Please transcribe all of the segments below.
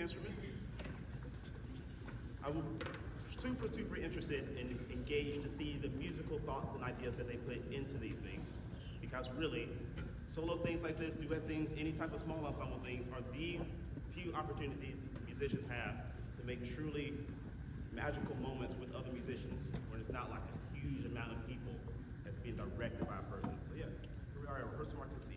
instruments. I was super interested and engaged to see the musical thoughts and ideas that they put into these things. Because really, solo things like this, duet things, any type of small ensemble things are the few opportunities musicians have to make truly magical moments with other musicians when it's not like a huge amount of people that's being directed by a person. So yeah, here we are at rehearsal market C.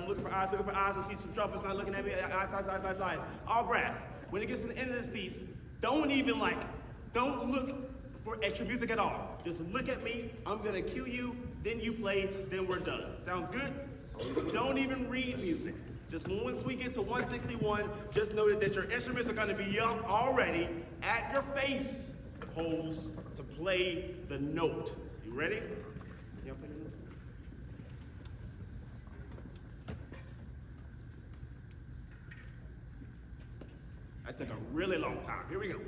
I'm looking for eyes, I see some trumpets not looking at me, eyes. All brass. When it gets to the end of this piece, don't look for extra music at all. Just look at me, I'm gonna cue you, then you play, then we're done. Sounds good? Don't even read music. Just once we get to 161, just know that your instruments are gonna be up already at your face holes to play the note. You ready? Y'all play the note? That took a really long time. Here we go.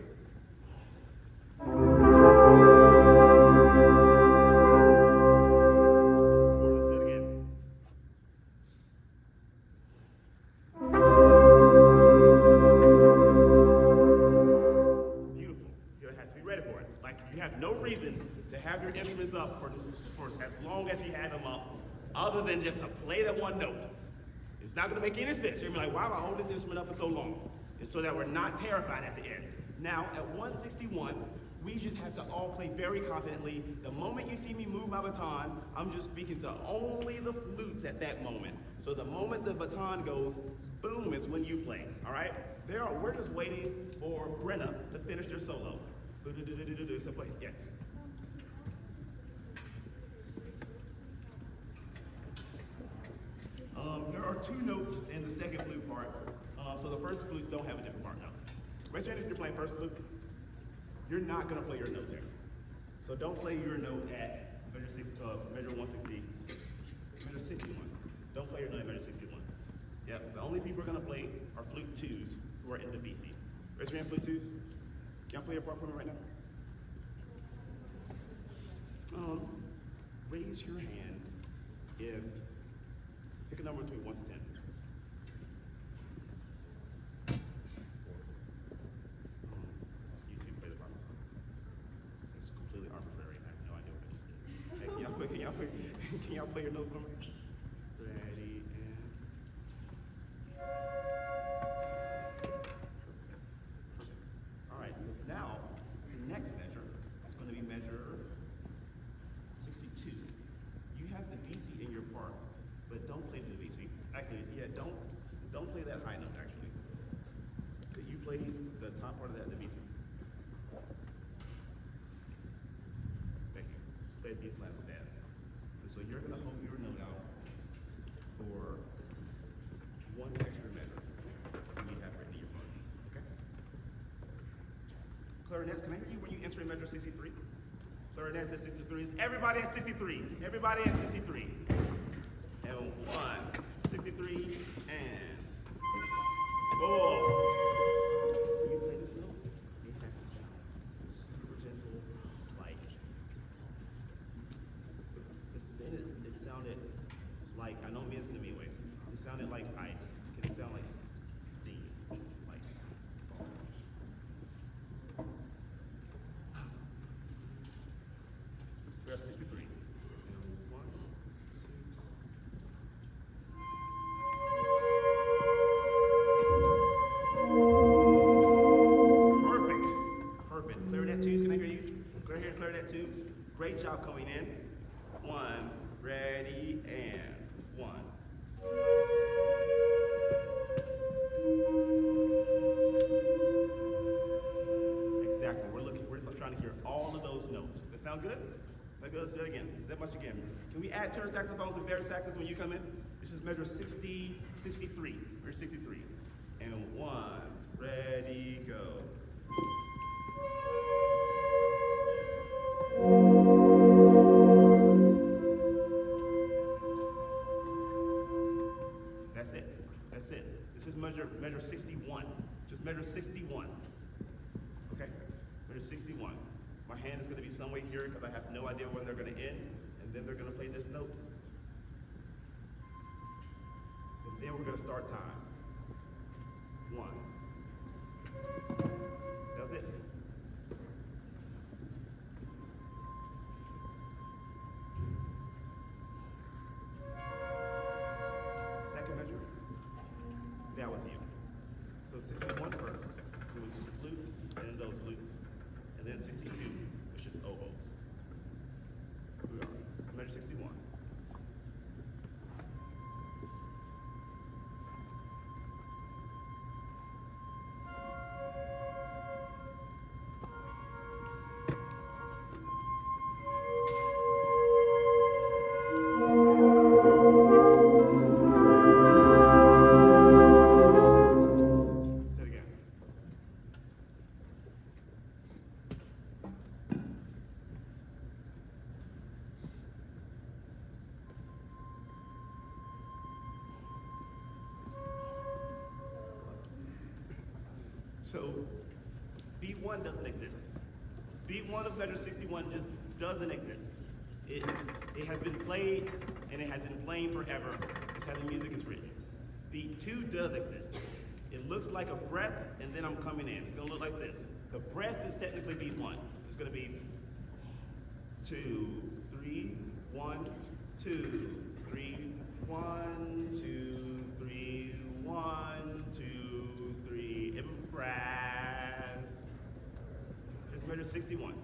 Have your instruments up for as long as you have them up, other than just to play that one note. It's not gonna make any sense. You're gonna be like, why am I holding this instrument up for so long? It's so that we're not terrified at the end. Now, at 161, we just have to all play very confidently. The moment you see me move my baton, I'm just speaking to only the flutes at that moment. So the moment the baton goes, boom, is when you play, all right? We're just waiting for Brenna to finish their solo. So play, yes. There are two notes in the second flute part, so the first flutes don't have a different part now. Raise your hand if you're playing first flute. You're not going to play your note there. So don't play your note at measure 160, measure 61. Don't play your note at measure 61. Yep, the only people we're going to play are flute twos who are in the BC. Raise your hand, flute twos. Can y'all play your part for me right now? Raise your hand if pick a number between 1 to 10. You two play the part. It's completely arbitrary. I have no idea what it is. Hey, can y'all play your note for me? Ready and. All right. So now the next measure is going to be measure 62. You have the BC in your part. But don't play the VC. Actually, yeah, don't play that high note, actually. You play the top part of that, the VC. Thank you. Play a D flat stab. And so you're gonna hold your note out for one extra measure than you have written in your part, okay? Clarinets, can I hear you when you enter in measure 63? Clarinets at 63. Is everybody at 63? Everybody at 63. And 1, 63, and whoa. When you play this note, it has to sound super gentle, like it sounded like, I know it means in a mean ways, it sounded like ice. Can it sound like steam? Like job coming in. 1, ready, and 1. Exactly. We're trying to hear all of those notes. That sound good? That goes again. That much again. Can we add tenor saxophones and baritone saxes when you come in? This is measure 60, 63. Measure 63. And 1, ready, go. That's it. That's it. This is measure 61. Just measure 61. Okay? Measure 61. My hand is going to be some way here because I have no idea when they're going to end, and then they're going to play this note. And then we're going to start time. 1. That's it. Second measure. That was you. So 61 first. So it was flute, and then those flutes. And then 62 was just oboes. Here we are. So measure 61. Say it again. So beat 1 doesn't exist. Beat 1 of measure 61 just doesn't exist. It has been played, and it has been playing forever. It's how the music is written. Beat 2 does exist. It looks like a breath, and then I'm coming in. It's gonna look like this. The breath is technically beat 1. It's gonna be 2, 3, 1, 2, 3, 1, 2, 3, 1, 2, 3, impress. Here's measure 61.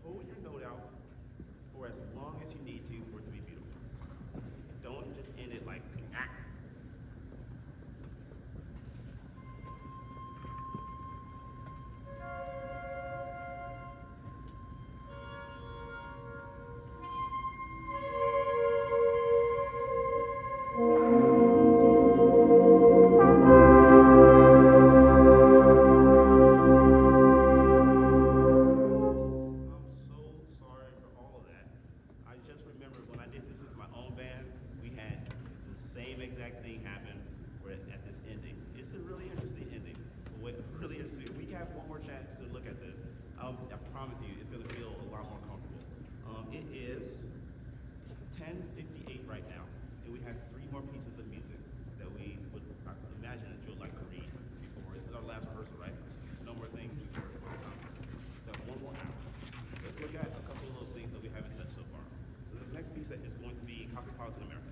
Hold your note out for as long as you need to for it to be beautiful. Don't just end it like ah. Exact thing happened at this ending. It's a really interesting ending. Really interesting. We have one more chance to look at this. I promise you, it's going to feel a lot more comfortable. It is 10:58 right now, and we have 3 more pieces of music that we would imagine that you'll like to read before. This is our last rehearsal, right? No more things before the concert. So 1 more hour. Let's look at a couple of those things that we haven't touched so far. So this next piece is going to be Cosmopolitan America.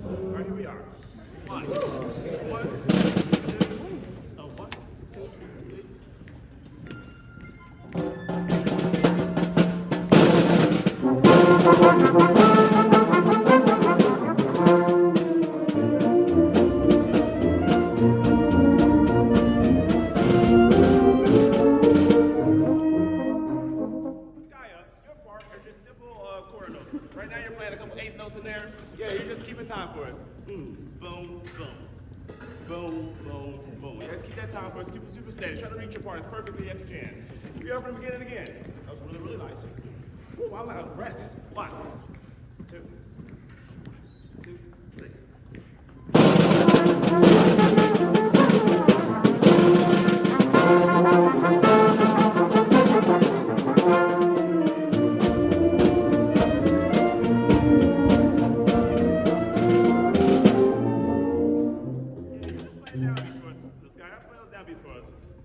All right, here we are. One, two, one, two, three. Skya, your part are just simple quarter notes. Right now you're playing a couple eighth notes in there. Yeah, you're just keeping time for us. Boom, boom. Boom, boom, boom. Let's keep that time for us. Keep it super steady. Try to reach your part as perfectly as you can. Be over from the beginning again. That was really, really nice. Ooh, I'm out of breath. One, two, three.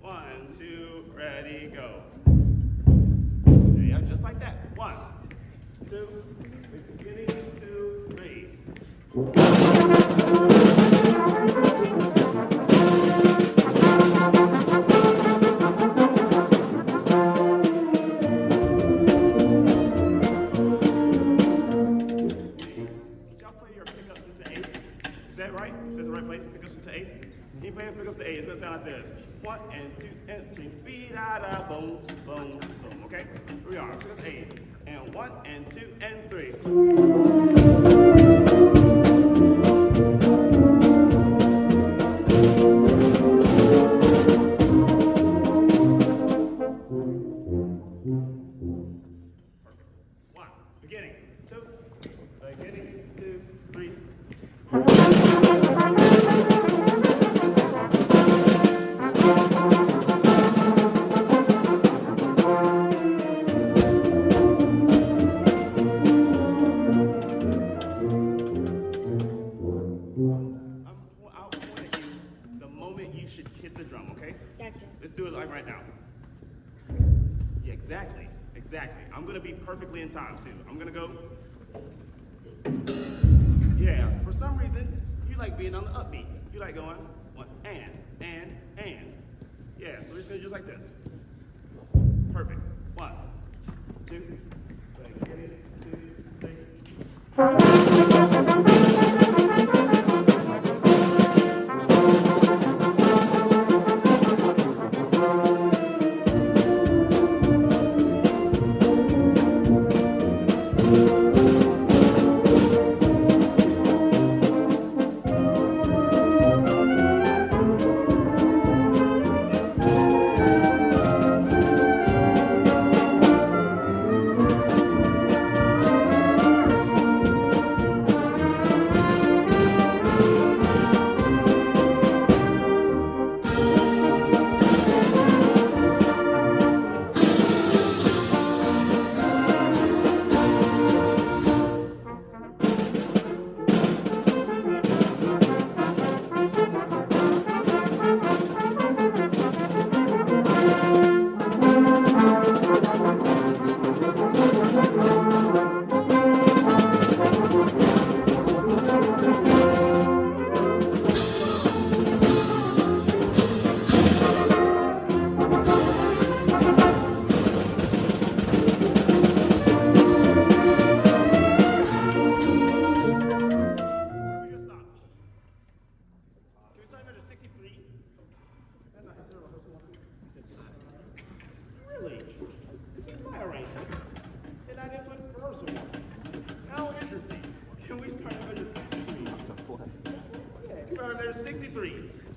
One, two, ready, go. Yeah, just like that. One, two, beginning, two, three. Y'all play your pickups into eight. Is that right? Is that the right place? Pickups into eight? Can you play pickups to eight? It's gonna sound like this. 1 and 2 and 3, beat da da boom, boom, boom. Okay? Here we are. Pickups 8. And 1 and 2 and 3. One. Beginning. 2. Beginning. 2, 3. I'll point at you the moment you should hit the drum, okay? Gotcha. Let's do it like right now. Yeah, exactly. Exactly. I'm going to be perfectly in time, too. I'm going to go. Yeah, for some reason, you like being on the upbeat. You like going, one, and. Yeah, so we're just going to do just like this. Perfect. 1, 2, 3.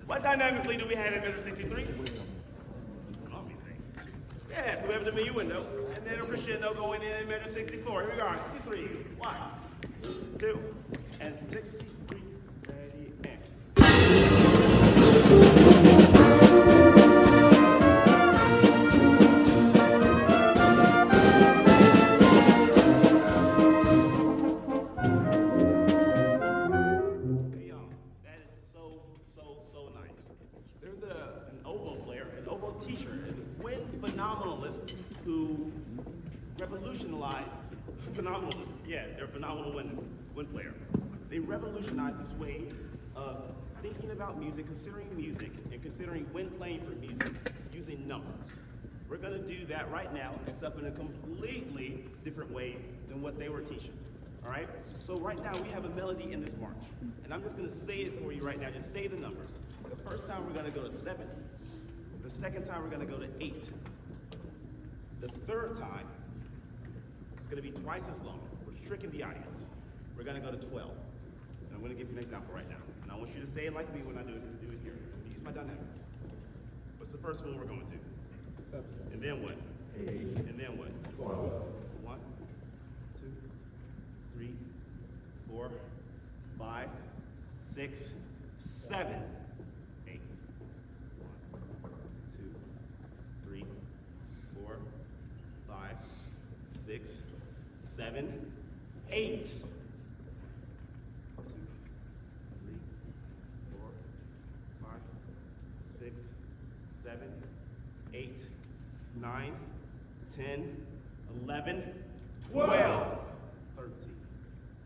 What dynamically do we have in measure 63? Yeah, so we have a diminuendo, and then a crescendo going in measure 64. Here we go, 63. 1, 2, and 63. Ready, and. So nice. There's an oboe player, an oboe teacher, a wind phenomenalist who revolutionized phenomenalism. Yeah, they're a phenomenal wind player. They revolutionized this way of thinking about music, and considering wind playing for music using numbers. We're going to do that right now, except in a completely different way than what they were teaching. All right? So right now we have a melody in this march. And I'm just going to say it for you right now. Just say the numbers. The first time we're going to go to 7. The second time we're going to go to 8. The third time, it's going to be twice as long. We're tricking the audience. We're going to go to 12. And I'm going to give you an example right now. And I want you to say it like me when I do it here. I'm going to use my dynamics. What's the first one we're going to? 7. And then what? 8. And then what? 12. 1, 2, 3, 4, 5, 6, 7, 8. 1, 2, 3, 4, 5, 6, 7, 8. 2, 3, 4, 5, 6, 7, 8, 9, 10, 11, 12. 13,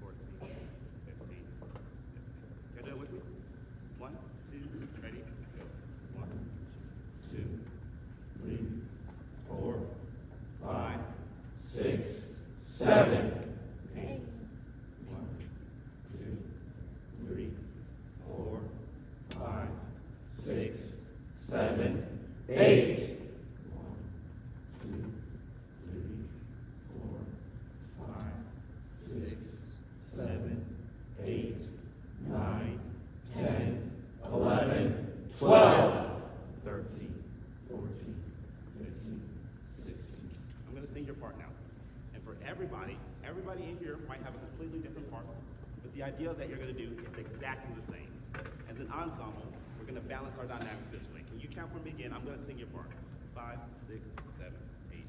14, 15, 16. Y'all do it with me? 1, 2, ready, go. 1, 2, 3, 4, 5, 6, 7, 8. 1, 2, 3, 4, 5, 6, 7, 8. 6, 7, 8, 9, 10, 11, 12, 13, 14, 15, 16. I'm going to sing your part now. And for everybody in here might have a completely different part, but the idea that you're going to do is exactly the same. As an ensemble, we're going to balance our dynamics this way. Can you count for me again? I'm going to sing your part. 5, 6, 7, 8.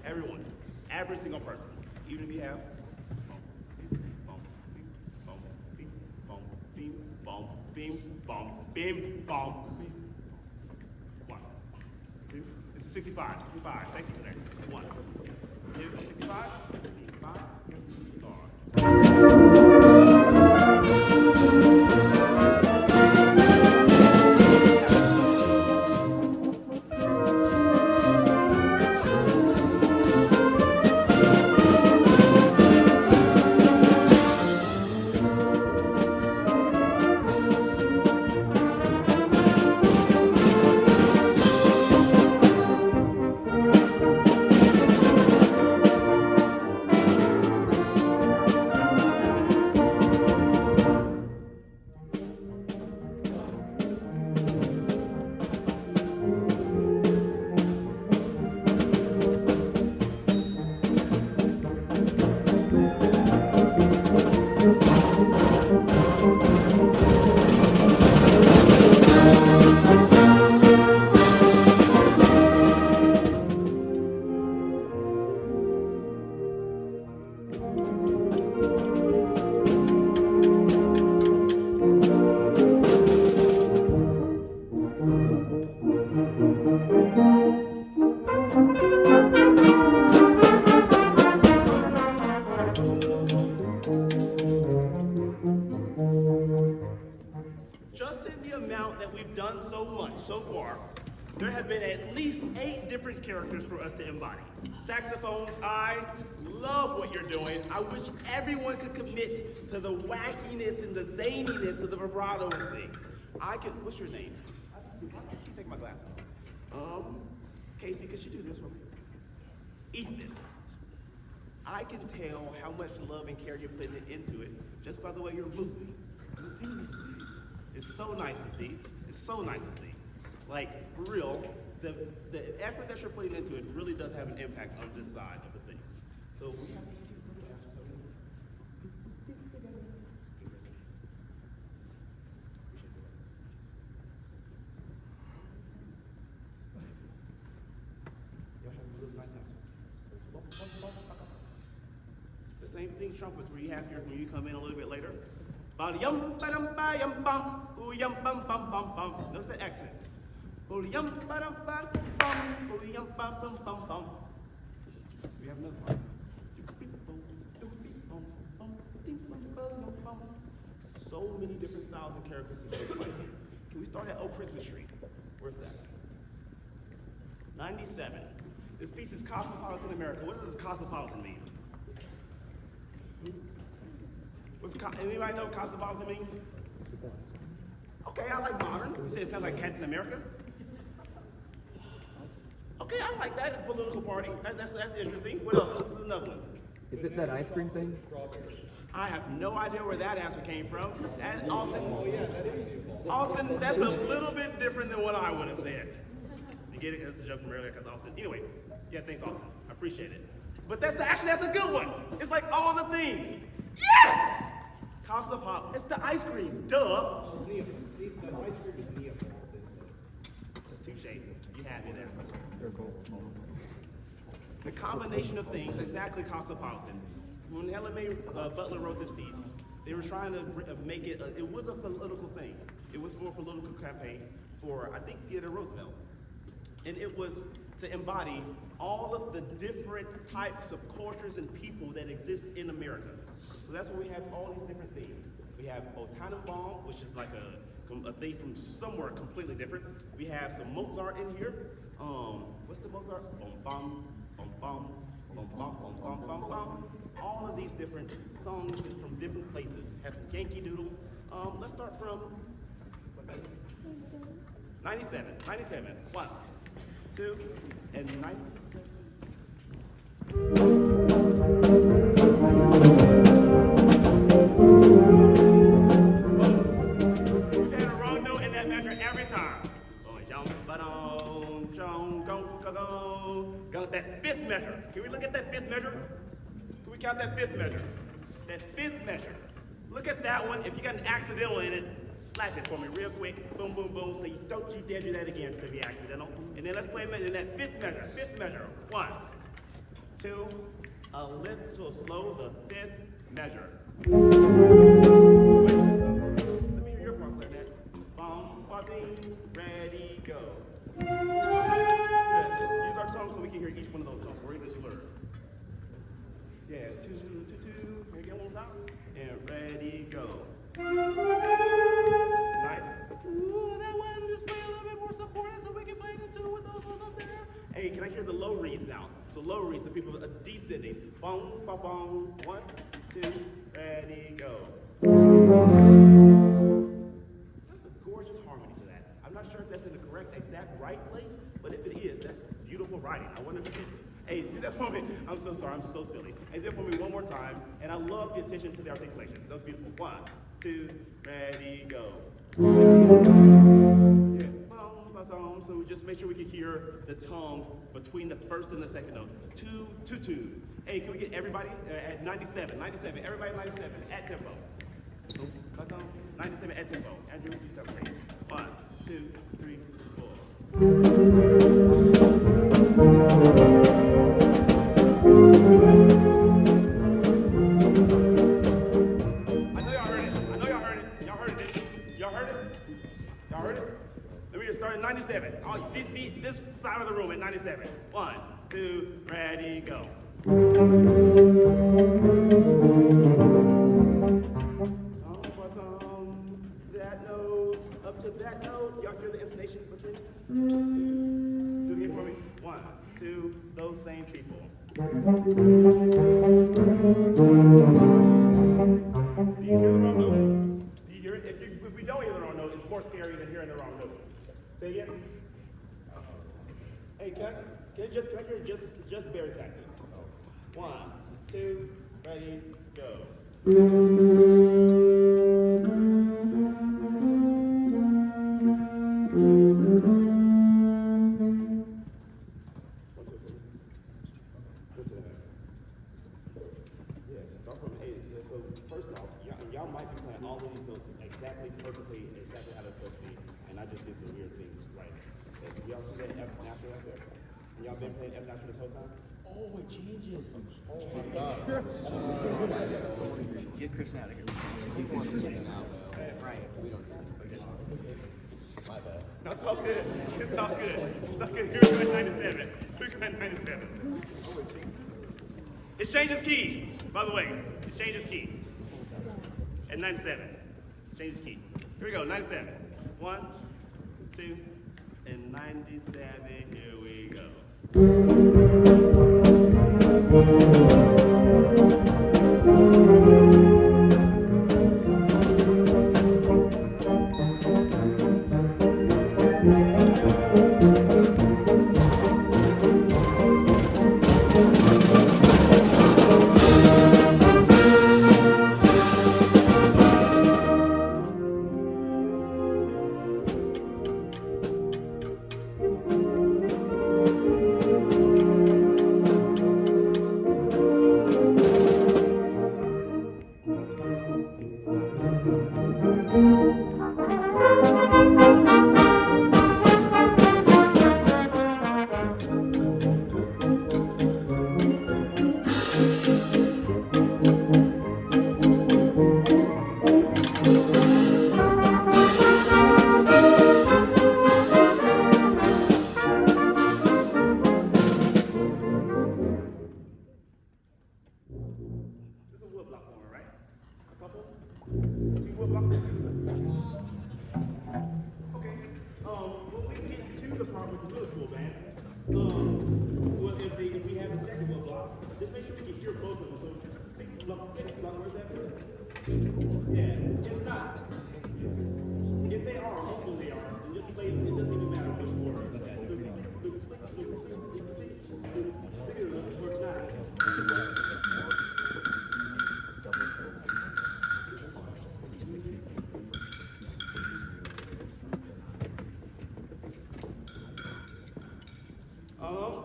Everyone, every single person, even if you have One, 2, this is 65, thank you for that. 1, 2, 65, 65, there have been at least 8 different characters for us to embody. Saxophones, I love what you're doing. I wish everyone could commit to the wackiness and the zaniness of the vibrato and things. What's your name? Can you take my glasses off? Casey, could you do this for me? Ethan. I can tell how much love and care you're putting into it just by the way you're moving. It's so nice to see. It's so nice to see. Like, for real, the effort that you're putting into it really does have an impact on this side of the things. So we have to the same thing trumpets where you have your when you come in a little bit later. Ba-yum ba-dum ba-yum bum, ooh-yum bum bum bum bum. Notice the accent. Ooh-yum ba-dum ba-bum, ooh-yum bum bum bum bum. We have another part. So many different styles and characters to choose right here. Can we start at Oh Christmas Tree? Where's that? 97. This piece is Cosmopolitan America. What does cosmopolitan mean? Anybody know what cosmopolitan means? Okay, I like modern. You say it sounds like Captain America? Okay, I like that. A political party. That's interesting. What else? What's another one? Is it that ice cream thing? I have no idea where that answer came from. Austin, that's a little bit different than what I would have said. You get it? That's a joke from earlier because Austin. Anyway, yeah, thanks, Austin. I appreciate it. But that's a good one. It's like all the things. Yes! Cosmopolitan. It's the ice cream. Duh. The ice cream is Neapolitan. Touche. You have it there. The combination of things, exactly cosmopolitan. When Helen May Butler wrote this piece, they were trying to make it, it was a political thing. It was for a political campaign for, I think, Theodore Roosevelt. And it was to embody all of the different types of cultures and people that exist in America. So that's why we have all these different themes. We have O Tannenbaum, which is like a thing from somewhere completely different. We have some Mozart in here. What's the Mozart? Bum bum, bum bum, bum bum, bum bum bum bum. All of these different songs from different places. Has some Yankee Doodle. Let's start from 97. 97. 1, 2, and 97. You had a wrong note in that measure every time. Got that 5th measure. Can we look at that 5th measure? Can we count that 5th measure? That 5th measure. Look at that one. If you got an accidental in it, slap it for me real quick. Boom, boom, boom. So don't you dare do that again. It's going to be accidental. And then let's play in that 5th measure. 5th measure. 1, 2, a little slow. The 5th measure. Wait. Let me hear your part play next. Bum, ba-ding, ready, go. Good. Use our tongue so we can hear each one of those tones. We're in the slur. Yeah, 2, 2, 2. Here again, one more time. And ready, go. Nice. Ooh, that one just play a little bit more supported so we can play the 2 with those ones up there. Hey, can I hear the low reads now? So low reads, so people are descending. Boom, ba boom. 1, 2, ready, go. That's a gorgeous harmony to that. I'm not sure if that's in the correct, exact right place, but if it is, that's beautiful writing. I wonder if it is. Hey, do that for me. I'm so sorry, I'm so silly. Hey, do that for me one more time. And I love the attention to the articulations. That was beautiful. 1, 2, ready, go. Yeah. So just make sure we can hear the tongue between the first and the second note. 2, 2, 2. Hey, can we get everybody at 97? 97. Everybody at 97 at tempo. 97 at tempo. Andrew, you separate. 1, 2, 3, 4. Start at 97. Beat this side of the room at 97. 1, 2, ready, go. That note, up to that note. Y'all hear the intonation? Do you hear the wrong note? Do you hear it? If we don't hear the wrong note, it's more scary than hearing the wrong note. Say again. Hey, can I hear just Barry Saxon? 1, 2, ready, go. Yeah, start from A. So first off, y'all might be playing all of these notes exactly perfectly, exactly how they're supposed to be, and I just did some weird things right. Y'all see that F natural up there? And y'all been playing F natural this whole time? Oh, it changes. Oh my God. Get Chris out of here. Right. We don't My bad. No, it's all good. It's all good. It's all good. Here's going 97. Here's going 97. It changes key, by the way. It changes key. At 97. Changes key. Here we go, 97. 1, 2, and 97. Here we go. There's a wood block somewhere, right? A couple? 2 wood blocks? Okay. When we get to the part with the middle school band, well, if we have the second wood block, just make sure we can hear both of them. So, big block, where's that? Yeah, if not, if they are, hopefully they are, then just play, it doesn't even matter which word. Or if not,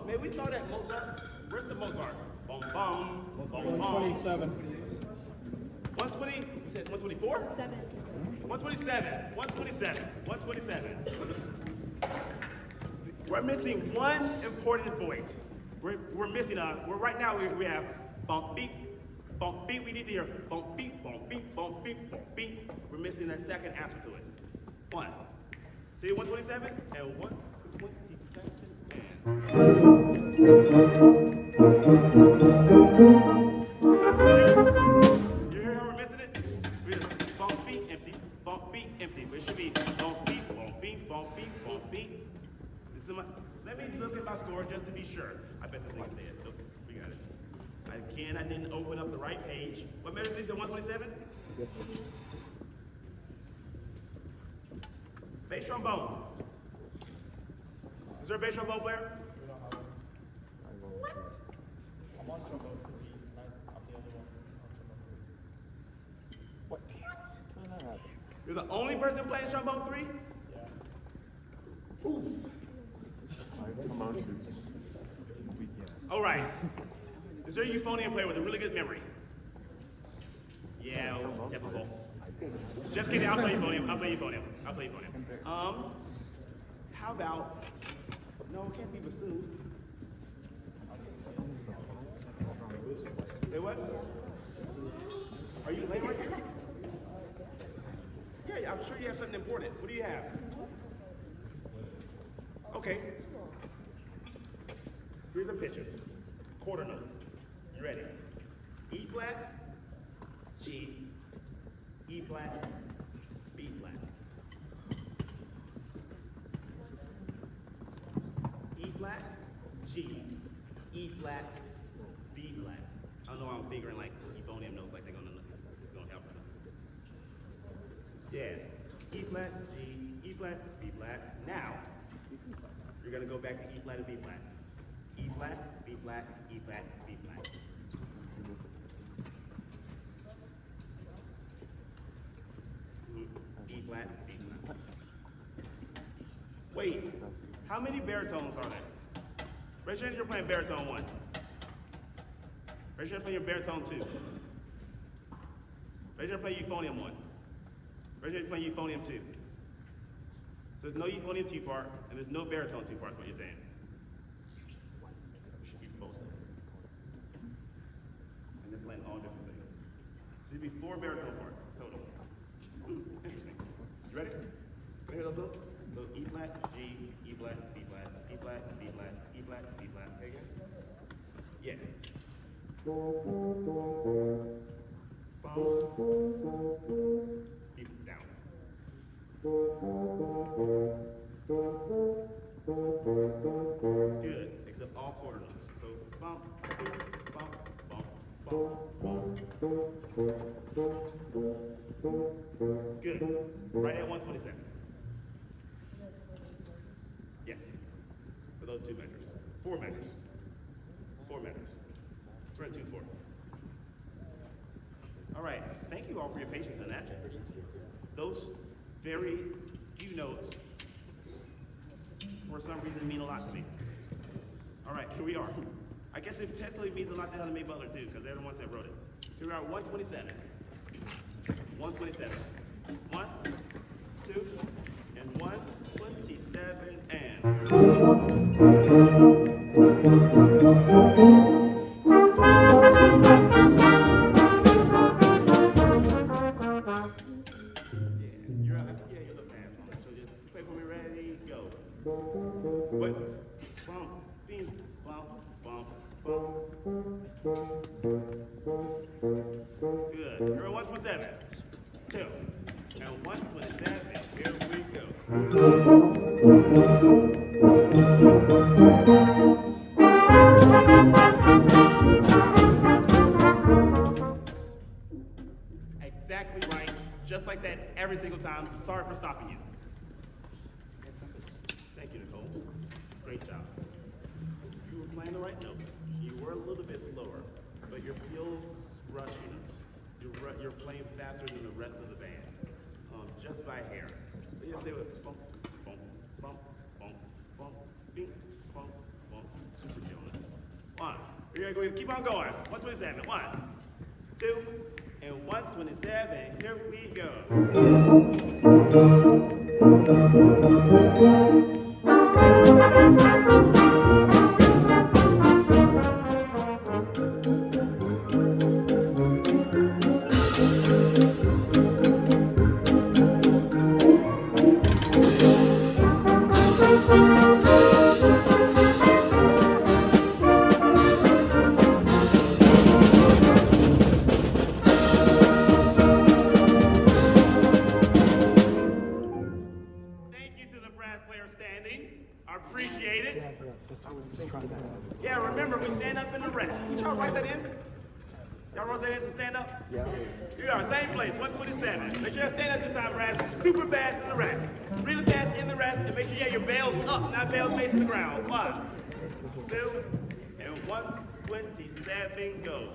maybe we start at Mozart. Where's the Mozart? Bum bum. Bum, 127. 120. You said 124? 127. 127. 127. We're missing one important voice. We're missing right now we have bump beat. Bump beat. We need to hear bump beat. Bump beat. Bump beat. Bump beat. We're missing that second answer to it. 1. See 127 and 127 and. You hear how we're missing it? We're just bump beat empty, bump beat empty. But it should be bump beat, bump beat, bump beat, bump beat. Let me look at my score just to be sure. I bet this thing's dead. Look, we got it. Again, I didn't open up the right page. What measure is this at 127? Bass trombone. Is there a bass trombone player? I'm on trombone. What? You're the only person playing trombone 3? Yeah. Oof. All right. Is there a euphonium player with a really good memory? Yeah, typical. Just kidding, I'll play euphonium. I'll play euphonium. How about, no, it can't be bassoon. Say what? Are you late right here? Yeah, I'm sure you have something important. What do you have? Okay. Here's the pitches. Quarter notes. You ready? E flat, G, E flat, B flat. E flat, G, E flat, don't know why I'm figuring like euphonium notes like it's gonna help. Yeah. E flat, G, E flat, B flat. Now, you're gonna go back to E flat and B flat. E flat, B flat, E flat, B flat. E flat, B flat. Wait, how many baritones are there? Raise your hand if you're playing baritone 1. Raise your hand if you're playing baritone 2. Raise your hand if you're playing euphonium 1. Raise your hand if you're playing euphonium 2. So there's no euphonium 2 part, and there's no baritone 2 part, is what you're saying. We should keep both. And they're playing all different things. There'd be 4 baritone parts total. Interesting. You ready? Can you hear those notes? So E flat, G, E flat, B flat, E flat, B flat, E flat, B flat. Okay, again? Yeah. Keep it down. Good. Except all quarter notes. So bump, bump, bump, bump, bump. Good. Right at 127. Yes. For those 2 measures. 4 measures. 4 measures. Let's run 2-4. All right. Thank you all for your patience in that. Those very few notes, for some reason, mean a lot to me. All right, here we are. I guess it technically means a lot to Helen Mae Butler too, because they're the ones that wrote it. Here we are, 127. 127. 1, 2, and 127, and. You're a little fast on it, so just play for me, ready, go. Wait. Bump, bing, bump, bump, bump. Good. You're at 127. 2. And 127. Here we go. Exactly right. Just like that every single time. Sorry for stopping you. Thank you, Nicole. Great job. You were playing the right notes. You were a little bit slower, but your skills rushing us. You're playing faster than the rest of the band, just by hair. So you say with bump, bump, bump, bump, bump, bing, bump, bump. Super Jonah. 1. You're gonna go. Keep on going. 127. 1, 2, and 127. Here we go. Appreciate it. Yeah, remember, we stand up in the rest. Did y'all write that in? Y'all wrote that in to stand up? Yeah. Here we are, same place, 127. Make sure you stand up this time, Brass. Super fast in the rest. Really fast in the rest, and make sure you have your bells up, not bells facing the ground. 1, 2, and 127, go.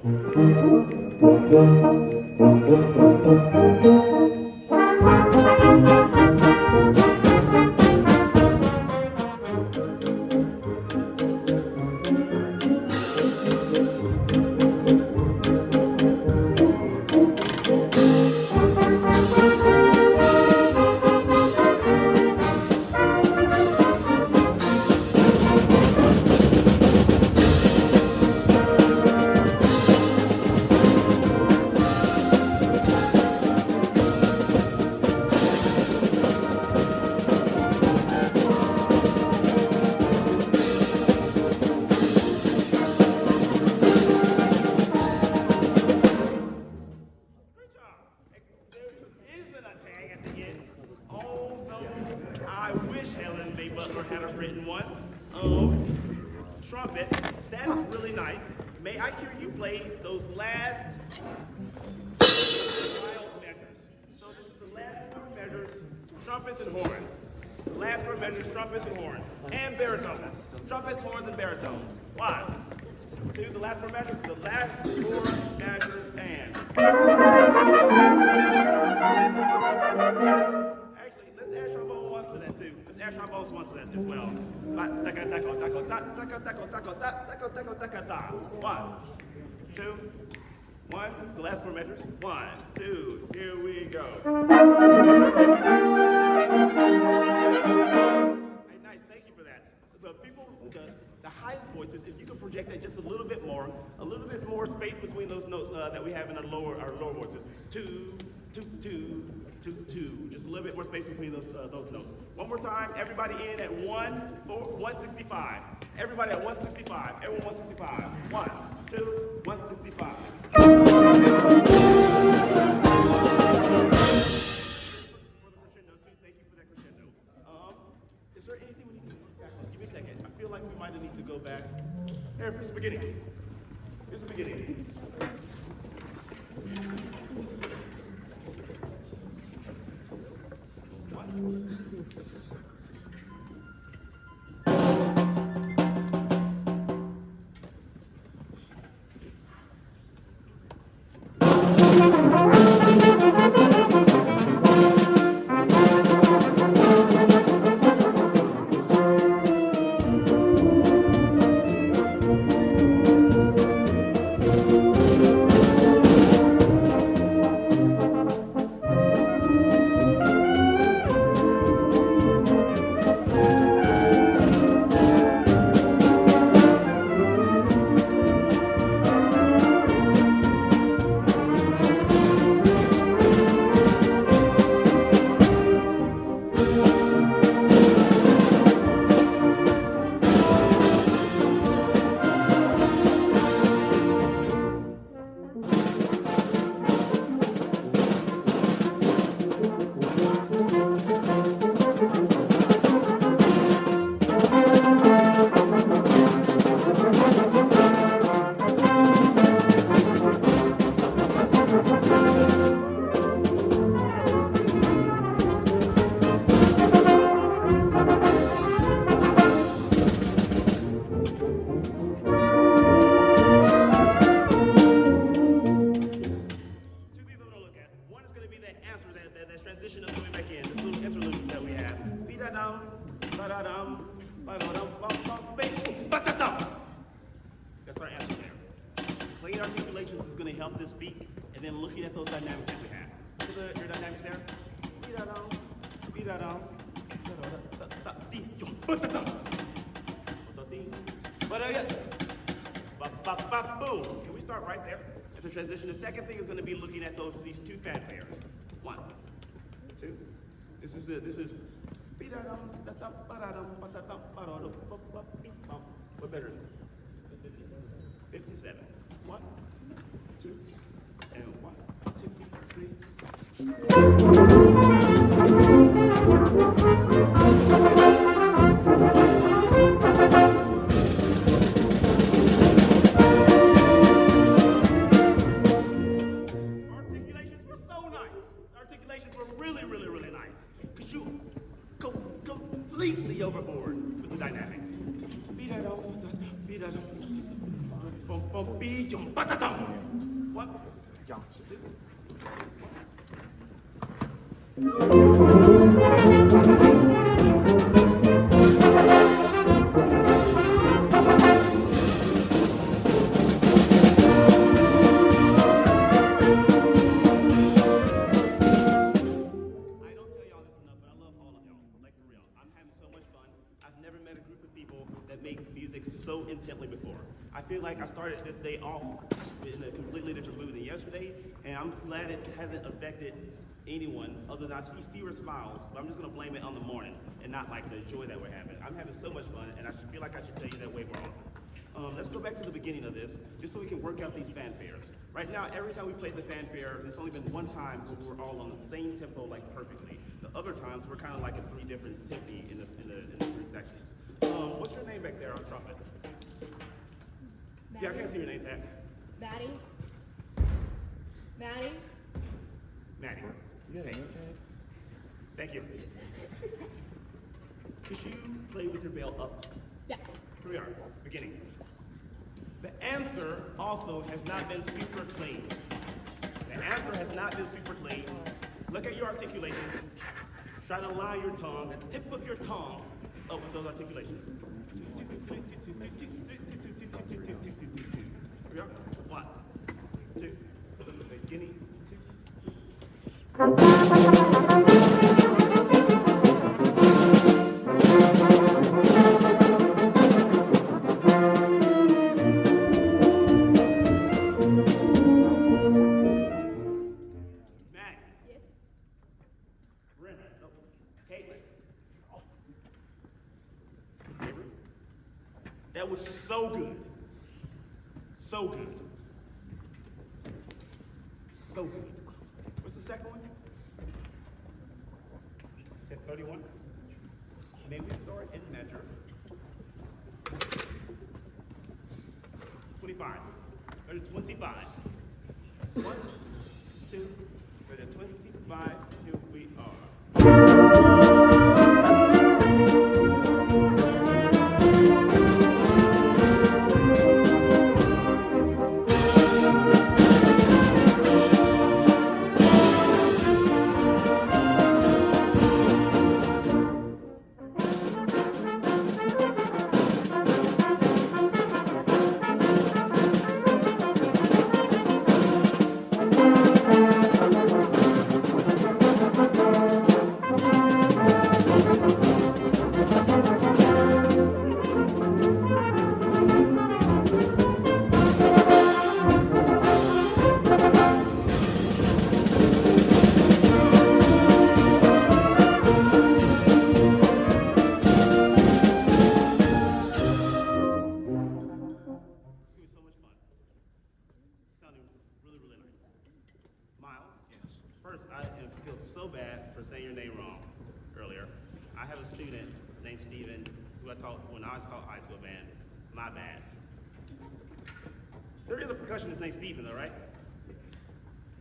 trumpets. That is really nice. May I hear you play those last wild measures? So this is the last four measures, trumpets and horns. The last four measures, trumpets and horns. And baritones. Trumpets, horns, and baritones. 1, 2, the last four measures. The last four measures and. Actually, let's add trombone once to that too. Let's add trombone once to that as well. 1, 2, 1. The last four measures. 1, 2. Here we go. Hey, nice. Thank you for that. The people, the highest voices, if you can project that just a little bit more space between those notes that we have in our lower voices. 2, 2, 2, 2, 2. Just a little bit more space between those notes. One more time. Everybody in at 165. Everybody at 165. Everyone 165. 1, 2, 165. For the crescendo too. Thank you for that crescendo. Is there anything we need to do back on? Give me a second. I feel like we might need to go back. Here's the beginning. Here's the beginning. That's our answer there. Playing articulations is going to help this speak, and then looking at those dynamics that we have. So your dynamics there. Boom. Can we start right there? It's a transition. The second thing is going to be looking at these two fanfares. 1, 2. This is. What better is it? 57. 1, 2, and 1, 2, 3. Articulations were so nice. Articulations were really, really, really nice. Because you go completely overboard with the dynamics. What? So intently before. I feel like I started this day off in a completely different mood than yesterday, and I'm glad it hasn't affected anyone other than I see fewer smiles, but I'm just gonna blame it on the morning and not like the joy that we're having. I'm having so much fun, and I feel like I should tell you that way more often. Let's go back to the beginning of this, just so we can work out these fanfares. Right now, every time we played the fanfare, there's only been one time where we were all on the same tempo, like perfectly. The other times, we're kind of like in 3 different tempi in the 3 sections. What's your name back there on trumpet? Yeah, I can't see your name tag. Maddie. Maddie. Maddie. You got a name tag? Thank you. Could you play with your bell up? Yeah. Here we are, beginning. The answer also has not been super clean. The answer has not been super clean. Look at your articulations. Try to line your tongue, the tip of your tongue, up with those articulations. Here we are. 1, 2, beginning, 2. Matt. Yes. Brenda. No. Caitlin. That was so good. So good. So good. What's the second one? Is that 31? May we start in measure? 25. Go to 25. 1, 2, go to 25. Here we are. Feel so bad for saying your name wrong earlier. I have a student named Steven who I taught when I taught high school band. My bad. There is a percussionist named Steven though, right?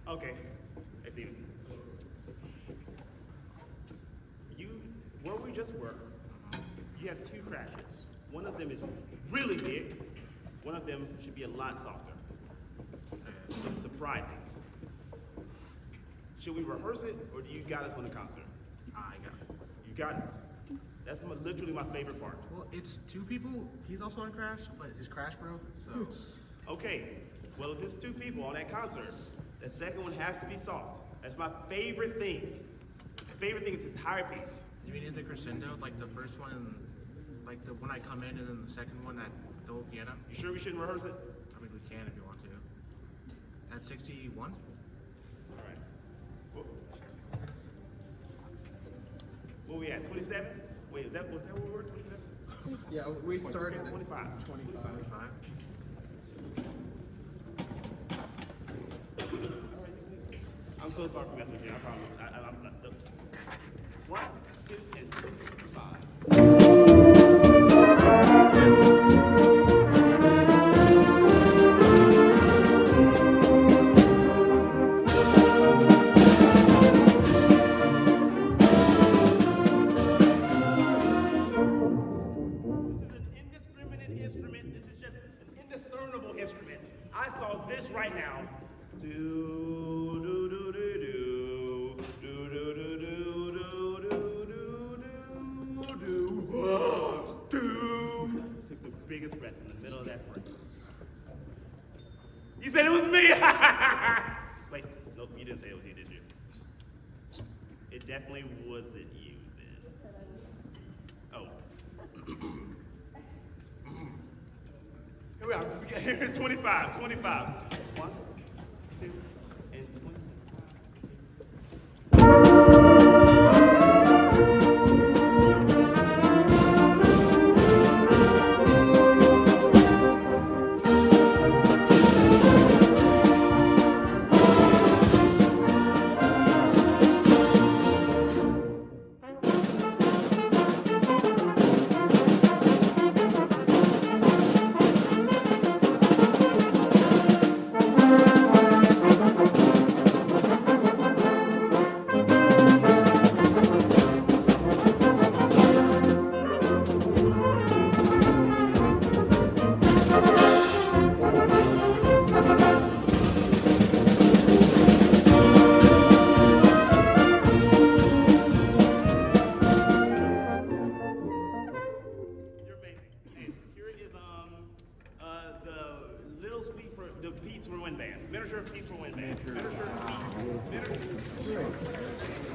Okay. Hey Steven. Where we just were, you have 2 crashes. One of them is really big. One of them should be a lot softer. It's surprising. Should we rehearse it, or do you got us on the concert? I got it. You got us. That's literally my favorite part. Well, it's 2 people. He's also on Crash, but his Crash broke, so. Okay, well if it's 2 people on that concert, the second one has to be soft. That's my favorite thing. My favorite thing is the entire piece. You mean in the crescendo, like the first one, and like the when I come in, and then the second one at the whole piano? You sure we shouldn't rehearse it? I mean, we can if you want to. At 61? All right. What we at, 27? Wait, was that what we were, 27? Yeah, we started at 25. 25. 25? I'm so sorry for messing with you, I promise. I'm not. 1, 2, and 3, 5. Instrument. I saw this right now. Do do do do do do do do do do do do. Take the biggest breath in the middle of that phrase. You said it was me. Wait, nope, you didn't say it was you, did you? It definitely wasn't you then. Oh. Here we are. Here's 25. 25. 1, 2, and 20.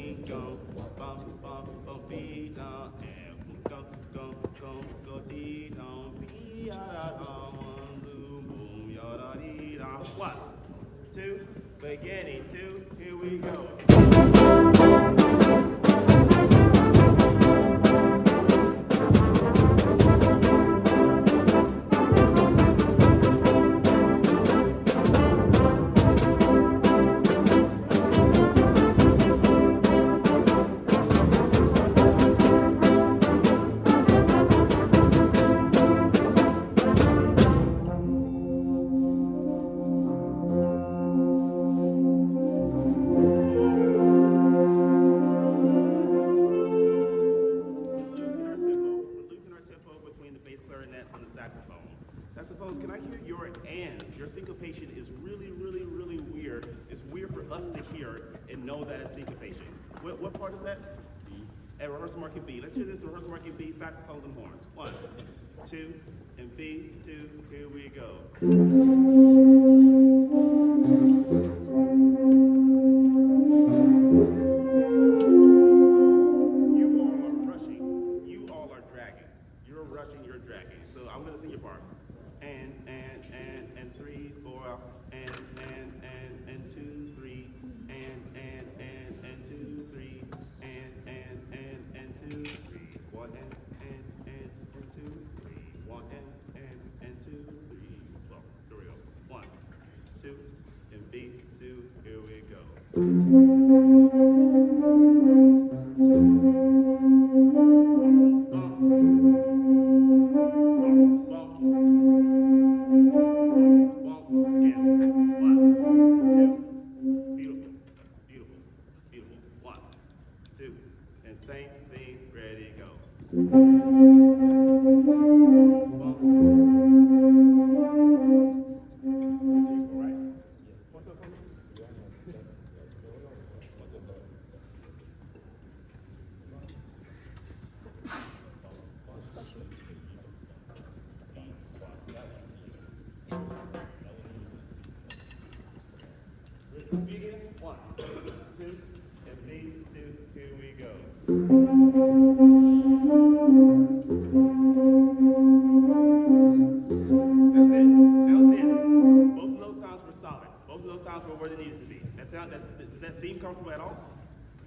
ding dong, bum bum bum dee dong, and go go go go dee dong, dee ya da dong, boom boom ya 1, 2, beginning 2, here we go. Saxophones, can I hear your ands? Your syncopation is really, really, really weird. It's weird for us to hear and know that it's syncopation. What part is that? B. At rehearsal marking B. Let's hear this rehearsal marking B, saxophones and horns. 1, 2, and B, 2, here we go. You all are rushing. You all are dragging. You're rushing, you're dragging. So I'm gonna sing your part. And 3, 4, and 2, 3, and 2, 3, and 2, 3, 1 and 2, 3, 1 and 2, 3. Well, here we go. 1, 2, and B, 2, here we go. Same thing, ready, go. Begin 1, 2, and B, 2, here we go. That's it. That was it. Both of those times were solid. Both of those times were where they needed to be. Does that seem comfortable at all?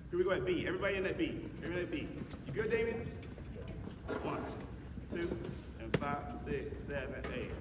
Here we go at B. Everybody in that B. Everybody at B. You good, Damien? 1, 2, and 5, 6, 7, 8.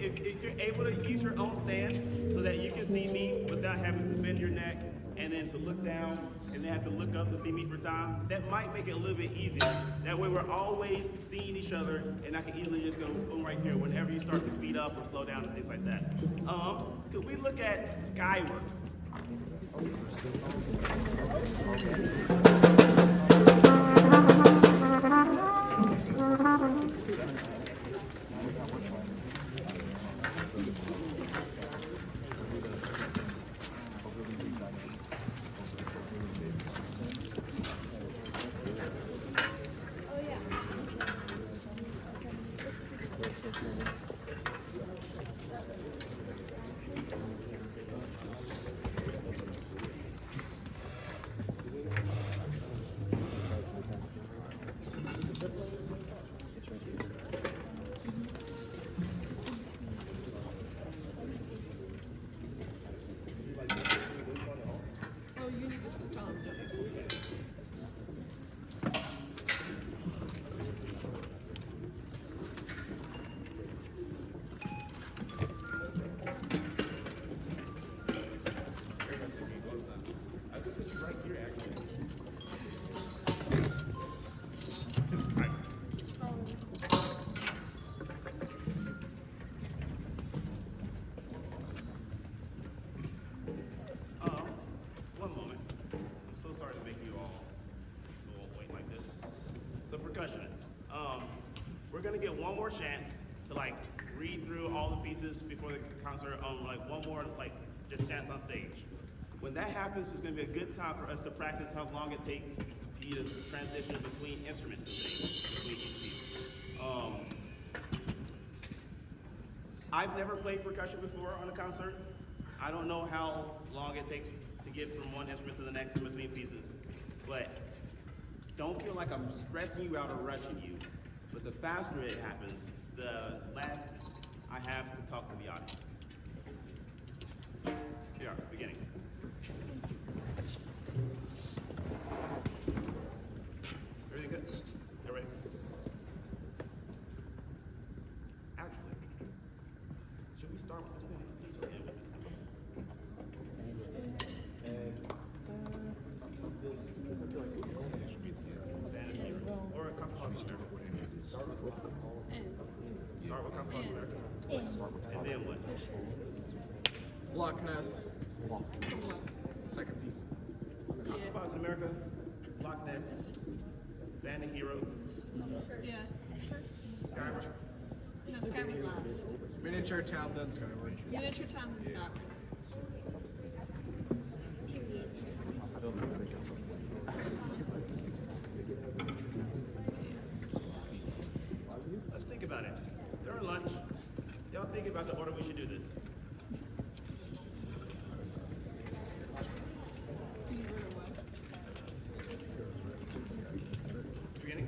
If you're able to use your own stand so that you can see me without having to bend your neck and then to look down and then have to look up to see me for time, that might make it a little bit easier. That way we're always seeing each other and I can easily just go boom right here whenever you start to speed up or slow down and things like that. Could we look at Skyward? does. We're gonna get one more chance to like read through all the pieces before the concert on like one more like just chance on stage. When that happens, it's gonna be a good time for us to practice how long it takes for you to transition between instruments and things, between each piece. I've never played percussion before on a concert. I don't know how long it takes to get from one instrument to the next in between pieces, but don't feel like I'm stressing you out or rushing you. But the faster it happens, the less I have to talk to the audience. Here we are, beginning. Everything good? You ready? Actually, should we start with this piece or end with this piece? Or a couple of Start with couple of and then what? Loch Ness. Second piece. Spots in America, Loch Ness, Band of Heroes, Yeah. Skyward. No, Skyward last. Miniature Town, then Skyward. Miniature Town and Scott. Let's think about it. During lunch, y'all think about the order we should do this. Beginning?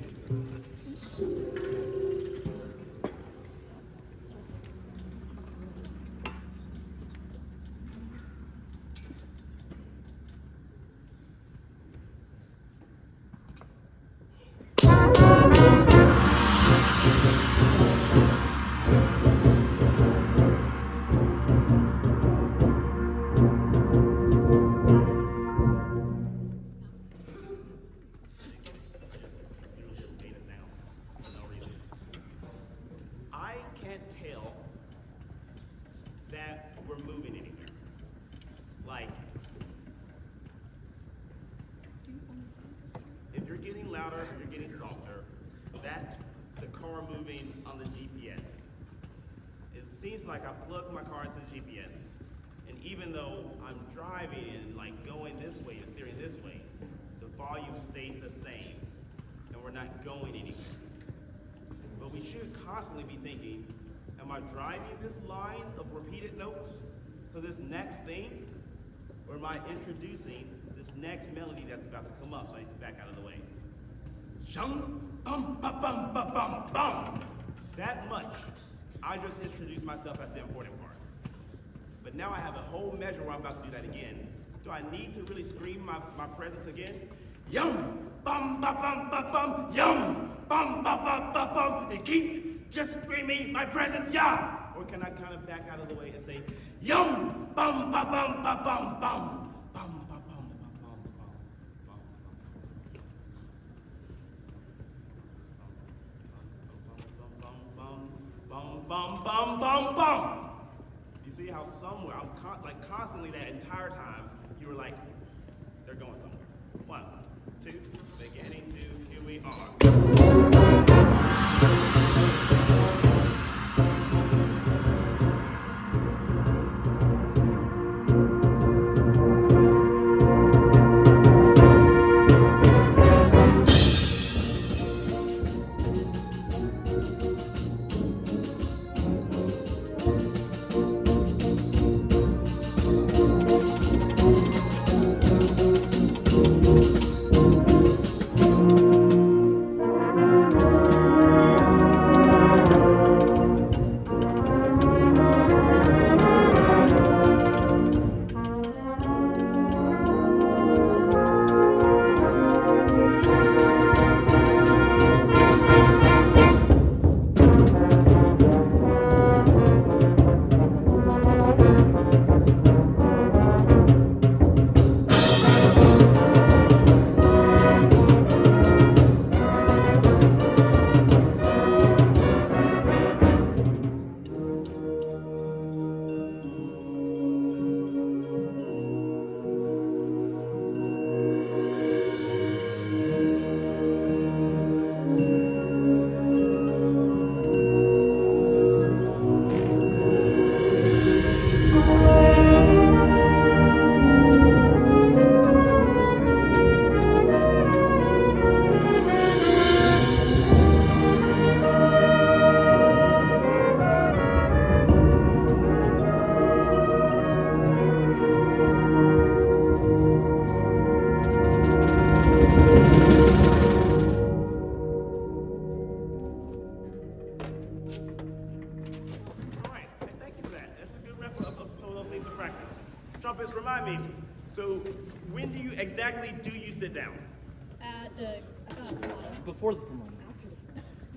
I can't tell that we're moving anywhere. Like, if you're getting louder, if you're getting softer, that's the car moving on the GPS. It seems like I plugged my car into the GPS, and even though I'm driving and like going this way and steering this way, the volume stays the same, and we're not going anywhere. But we should constantly be thinking, am I driving this line of repeated notes to this next thing? Or am I introducing this next melody that's about to come up? So I need to back out of the way. Shum, bum, ba, bum, ba, bum, bum. That much, I just introduced myself as the important part. But now I have a whole measure where I'm about to do that again. Do I need to really scream my presence again? Yum, bum, ba, bum, ba, bum, yum, bum, ba, ba, ba, bum, and keep just screaming my presence, yeah? Or can I kind of back out of the way and say, yum, bum, ba, bum, ba, bum, bum, bum, ba, bum, ba, bum, bum, bum, bum, bum, bum, bum, bum. You see how somewhere, I'm constantly that entire time, you were like, they're going somewhere. 1, 2, beginning to, here we are. first, remind me. So when exactly do you sit down? At the Before the promoter.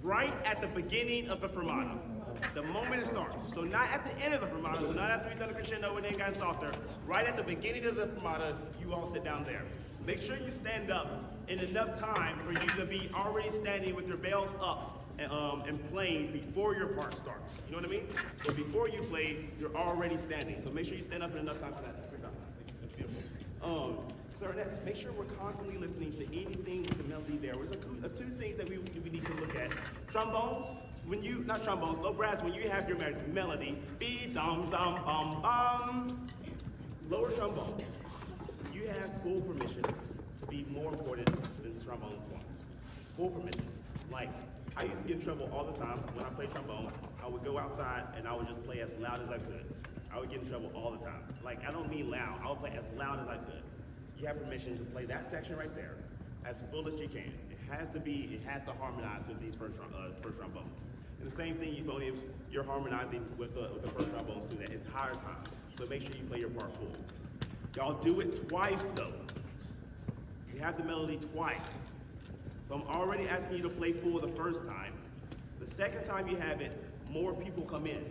Right at the beginning of the fermata. The moment it starts. So not at the end of the fermata, so not after we've done the crescendo and then gotten softer. Right at the beginning of the fermata, you all sit down there. Make sure you stand up in enough time for you to be already standing with your bells up and playing before your part starts. You know what I mean? So before you play, you're already standing. So make sure you stand up in enough time for that. That's beautiful. Clarinets, make sure we're constantly listening to anything with the melody there. There's two things that we need to look at. Trombones, not trombones, low brass, when you have your melody, be dum dum bum bum. Lower trombones, you have full permission to be more important than trombone ones. Full permission. Like, I used to get in trouble all the time when I played trombone. I would go outside and I would just play as loud as I could. I would get in trouble all the time. Like, I don't mean loud, I would play as loud as I could. You have permission to play that section right there as full as you can. It has to harmonize with these first trombones. And the same thing, you're harmonizing with the first trombones through that entire time. So make sure you play your part full. Y'all do it twice though. You have the melody twice. So I'm already asking you to play full the first time. The second time you have it, more people come in.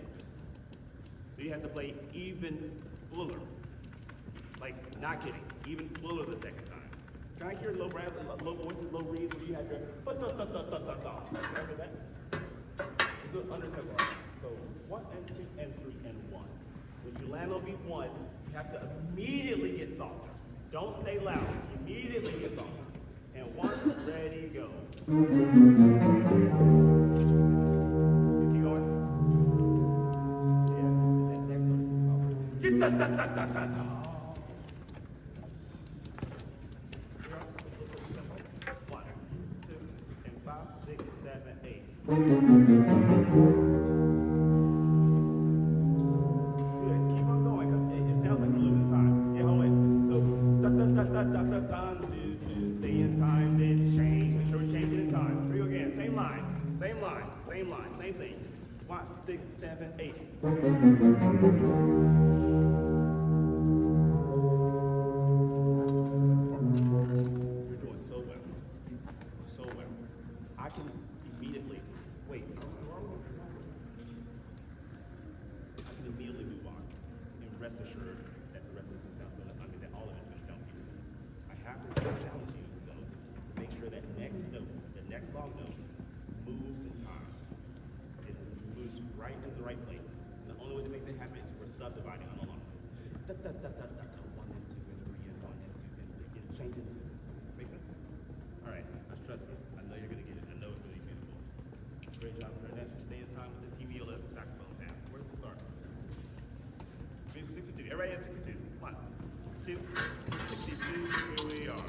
So you have to play even fuller. Like, not kidding, even fuller the second time. Can I hear low voices, low reads when you have your Remember that? It's an undertempo. So 1 and 2 and 3 and 1. When you land on beat 1, you have to immediately get softer. Don't stay loud. Immediately get softer. And 1, ready, go. Keep going. Yeah. And next note is softer. Get da da da da da da. 1, 2, and 5, 6, 7, 8. Good. Keep on going, because it sounds like we're losing time. Yeah, hold it. So da da da da da da da do stay in time, then change. Make sure we're changing in time. Here we go again. Same line, same thing. 1, 6, 7, 8. You're doing so well. So well. I can immediately wait. I can immediately move on and rest assured that the rest of this sounds good. I mean, that all of it's going to sound beautiful. I have to challenge you, though, to make sure that next note, the next long note, moves in time. It moves right in the right place. And the only way to make that happen is we're subdividing on the long note. Da, da, da, da, da, da, 1 and 2 and 3 and 1 and 2 and 3 and change it to. Make sense? All right, I trust you. I know you're going to get it. I know it's really beautiful. Great job, Clarinet. Stay in time with this. He will let the saxophone sound. Where does it start? Music 62. Everybody has 62. 1, 2, 62. Here we are.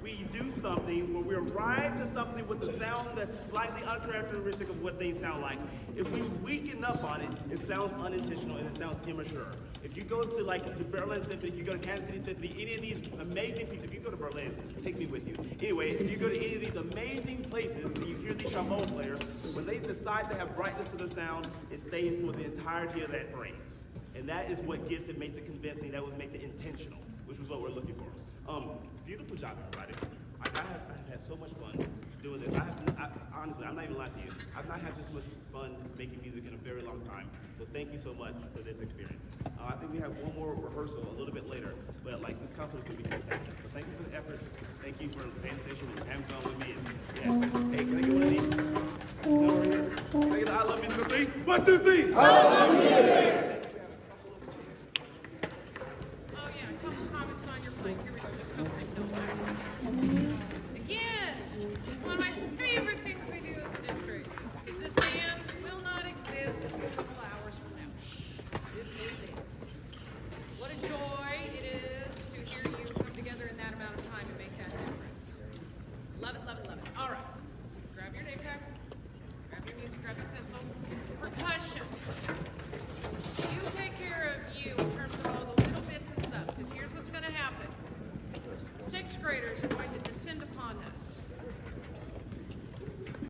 we do something where we arrive to something with a sound that's slightly uncharacteristic of what they sound like. If we weaken up on it, it sounds unintentional and it sounds immature. If you go to like the Berlin Symphony, if you go to Kansas City Symphony, any of these amazing people, if you go to Berlin, take me with you. Anyway, if you go to any of these amazing places and you hear these trombone players, when they decide to have brightness to the sound, it stays for the entirety of that phrase. And that is what gives it, makes it convincing, that what makes it intentional, which was what we're looking for. Beautiful job, everybody. I've had so much fun doing this. Honestly, I'm not even lying to you. I've not had this much fun making music in a very long time. So thank you so much for this experience. I think we have one more rehearsal a little bit later, but like this concert is going to be fantastic. So thank you for the efforts. Thank you for paying attention and having fun with me. And, yeah. Hey, can I get one of these? Over here. Can I get an I love music 3? 1, 2, 3. I love music.